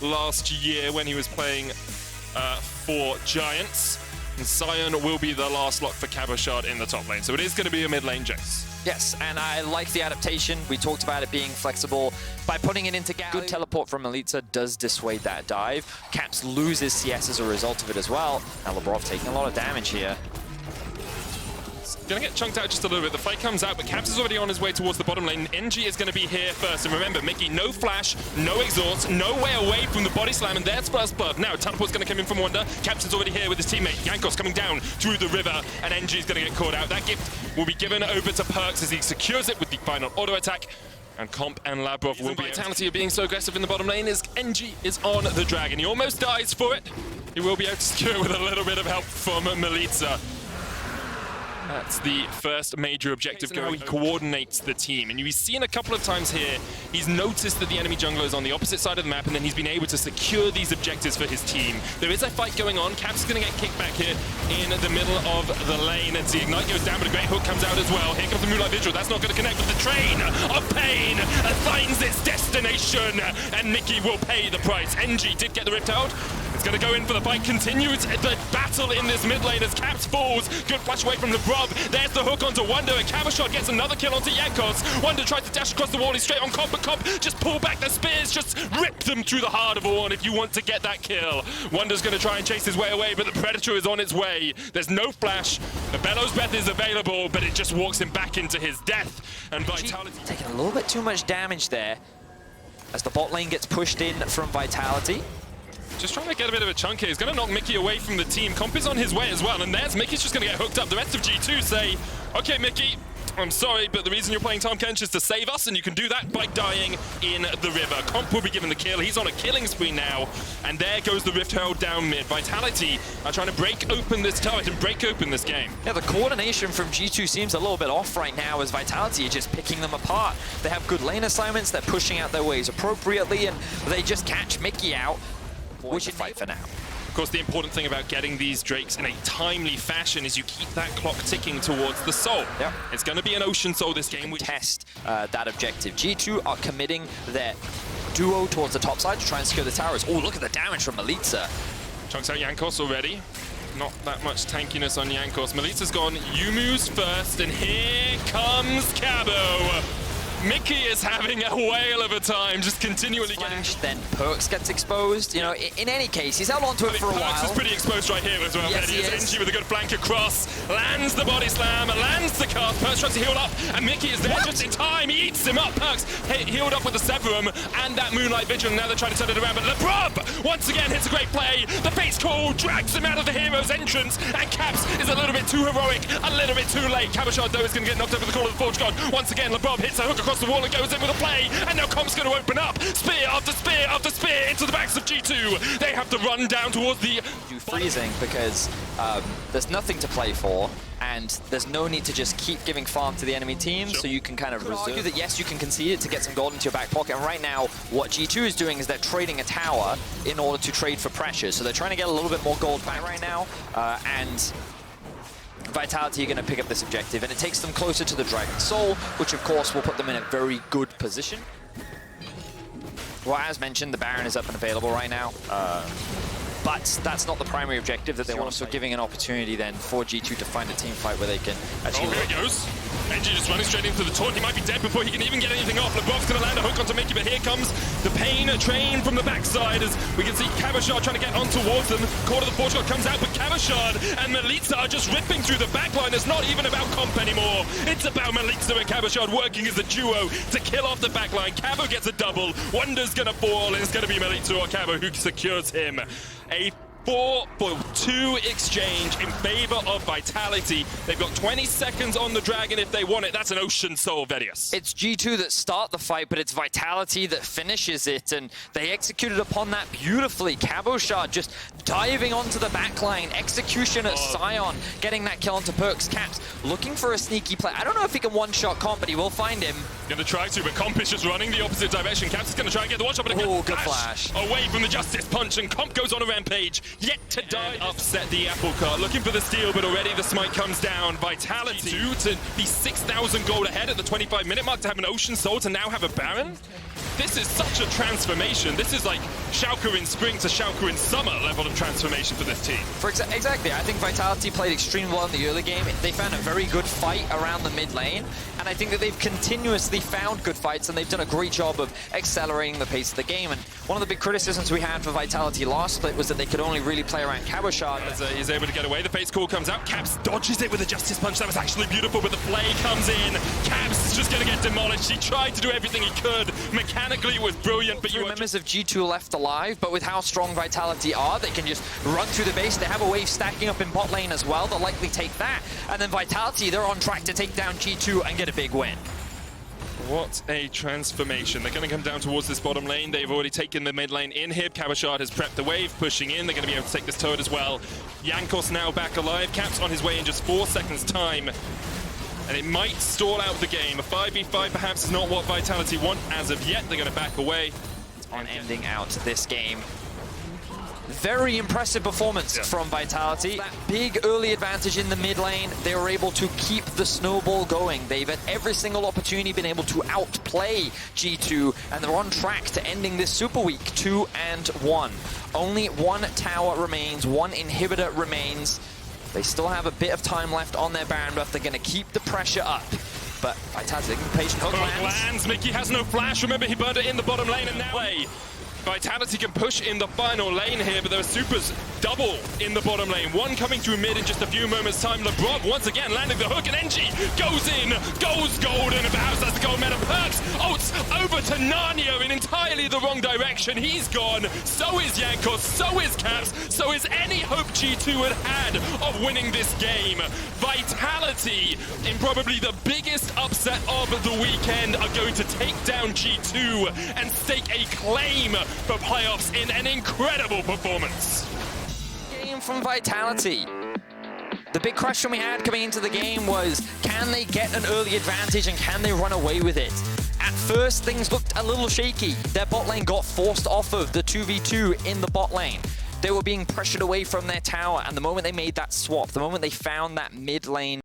last year when he was playing for Giants. And Sion will be the last lock for KazaLoLLCShighlights in the top lane. So it is going to be a mid lane Jace. Yes, and I like the adaptation. We talked about it being flexible. By putting it into Galley, good teleport from Melitza does dissuade that dive. Caps loses CS as a result of it as well. Now Labrov taking a lot of damage here. Gonna get chunked out just a little bit. The fight comes out, but Caps is already on his way towards the bottom lane. NG is gonna be here first. And remember, Mickey, no flash, no exhaust, no way away from the body slam, and there's first blood. Now, teleport's gonna come in from Wonder. Caps is already here with his teammate. Jankos coming down through the river, and NG is gonna get caught out. That gift will be given over to Perks as he secures it with the final auto attack. And Comp and Labrov will be. The vitality of being so aggressive in the bottom lane is NG is on the dragon. He almost dies for it. He will be able to secure it with a little bit of help from Melitza. That's the first major objective going. He coordinates the team, and you've seen a couple of times here, he's noticed that the enemy jungler is on the opposite side of the map, and then he's been able to secure these objectives for his team. There is a fight going on. Caps is going to get kicked back here in the middle of the lane, and the Ignite goes down, but a great hook comes out as well. Here comes the Moonlight Vigil. That's not going to connect with the train of pain. Finds its destination, and Mickey will pay the price. NG did get the Rift out. It's going to go in for the fight. Continues the battle in this mid lane as Caps falls. Good flash away from LeBron. There's the hook onto Wonder, and KazaLoLLCShighlights gets another kill onto Jankos. Wonder tries to dash across the wall. He's straight on Comp, but Comp just pull back the spears, just rip them through the heart of a wall if you want to get that kill. Wonder's going to try and chase his way away, but the Predator is on its way. There's no flash. The Bellows Breath is available, but it just walks him back into his death. And Vitality taking a little bit too much damage there as the bot lane gets pushed in from Vitality. Just trying to get a bit of a chunk here. He's going to knock Mickey away from the team. Comp is on his way as well, and there's Mickey's just going to get hooked up. The rest of G2 say, okay, Mickey, I'm sorry, but the reason you're playing Tahm Kench is to save us, and you can do that by dying in the river. Comp will be given the kill. He's on a killing spree now, and there goes the Rift Herald down mid. Vitality are trying to break open this turret and break open this game. Yeah, the coordination from G2 seems a little bit off right now as Vitality are just picking them apart. They have good lane assignments, they're pushing out their waves appropriately, and they just catch Mickey out. Which is fight for now. Of course, the important thing about getting these Drakes in a timely fashion is you keep that clock ticking towards the soul. Yep. It's going to be an Ocean Soul this game. We test that objective. G2 are committing their duo towards the top side to try and secure the towers. Oh, look at the damage from Melitza. Chunks out Jankos already. Not that much tankiness on Jankos. Melitza's gone. Yumu's first, and here comes Cabo. Mickey is having a whale of a time, just continually getting... Then Perks gets exposed. You know, in any case, he's held on to it for a while. Perks is pretty exposed right here as well. Yes, he is. NG with a good flank across, lands the body slam, lands the cast. Perks tries to heal up, and Mickey is there just in time. He eats him up. Perks healed up with the Severum and that Moonlight Vigil. Now they're trying to turn it around, but LeBron once again hits a great play. The face call drags him out of the hero's entrance, and Caps is a little bit too heroic, a little bit too late. KazaLoLLCShighlights though is going to get knocked over the call of the Forge God. Once again, LeBron hits a hook across the wall and goes in with a play, and now Comp's going to open up. Spear after spear after spear into the backs of G2. They have to run down towards the... Freezing because there's nothing to play for, and there's no need to just keep giving farm to the enemy team, so you can kind of argue that yes, you can concede it to get some gold into your back pocket. And right now, what G2 is doing is they're trading a tower in order to trade for pressure. So they're trying to get a little bit more gold back right now, and Vitality are going to pick up this objective, and it takes them closer to the Dragon Soul, which of course will put them in a very good position. Well, as mentioned, the Baron is up and available right now, but that's not the primary objective that they want. So giving an opportunity then for G2 to find a team fight where they can actually... Oh, here it goes. NG just running straight into the taunt. He might be dead before he can even get anything off. LeBron's going to land a hook onto Mickey, but here comes the pain train from the backside as we can see KazaLoLLCShighlights trying to get on towards them. Quarter of the Forge God comes out, but KazaLoLLCShighlights and Melitza are just ripping through the backline. It's not even about Comp anymore. It's about Melitza and KazaLoLLCShighlights working as a duo to kill off the backline. Cabo gets a double. Wonder's going to fall, and it's going to be Melitza or Cabo who secures him. A 4-for-2 exchange in favor of Vitality. They've got 20 seconds on the Dragon if they want it. That's an Ocean Soul, Vedius. It's G2 that start the fight, but it's Vitality that finishes it, and they executed upon that beautifully. KazaLoLLCShighlights just diving onto the backline. Execution at Sion, getting that kill onto Perks. Caps looking for a sneaky play. I don't know if he can one-shot Comp, but he will find him. Going to try to, but Comp is just running the opposite direction. Caps is going to try and get the one-shot, but a good flash away from the Justice Punch, and Comp goes on a rampage. Yet to die. Upset the apple cart. Looking for the steal, but already the smite comes down. Vitality to be 6,000 gold ahead at the 25-minute mark to have an Ocean Soul to now have a Baron. this is such a transformation. This is like Schalke in spring to Schalke in summer level of transformation for this team. Exactly. I think Vitality played extremely well in the early game. They found a very good fight around the mid lane, and I think that they've continuously found good fights, and they've done a great job of accelerating the pace of the game. And one of the big criticisms we had for Vitality last split was that they could only really play around KazaLoLLCShighlights. As he's able to get away, the face call comes out. Caps dodges it with a Justice Punch. That was actually beautiful, but the play comes in. Caps is just going to get demolished. He tried to do everything he could. Mechanically, it was brilliant, but you members of G2 left alive, but with how strong Vitality are, they can just run through the base. They have a wave stacking up in bot lane as well. They'll likely take that. And then Vitality, they're on track to take down G2 and get a big win. What a transformation. They're going to come down towards this bottom lane. They've already taken the mid lane in here. KazaLoLLCShighlights has prepped the wave, pushing in. They're going to be able to take this turret as well. Jankos now back alive. Caps on his way in just 4 seconds time. And it might stall out the game. A 5v5 perhaps is not what Vitality want as of yet. They're going to back away. On ending out this game. Very impressive performance from Vitality. That big early advantage in the mid lane, they were able to keep the snowball going. They've at every single opportunity been able to outplay G2, and they're on track to ending this Super Week 2-1. Only one tower remains, one inhibitor remains. They still have a bit of time left on their Baron buff. They're going to keep the pressure up. But Vitality, patient hook lands. Mickey has no flash. Remember, he burned it in the bottom lane, and now Vitality can push in the final lane here, but there are supers double in the bottom lane. One coming through mid in just a few moments' time. LeBron once again landing the hook, and NG goes in, goes golden. If the house has the gold meta, Perks ults over to Narnia in entirely the wrong direction. He's gone. So is Jankos. So is Caps. So is any hope G2 had of winning this game. Vitality, in probably the biggest upset of the weekend, are going to take down G2 and stake a claim for playoffs in an incredible performance. Game from Vitality. The big question we had coming into the game was, can they get an early advantage and can they run away with it? At first, things looked a little shaky. Their bot lane got forced off of the 2v2 in the bot lane. They were being pressured away from their tower, and the moment they made that swap, the moment they found that mid lane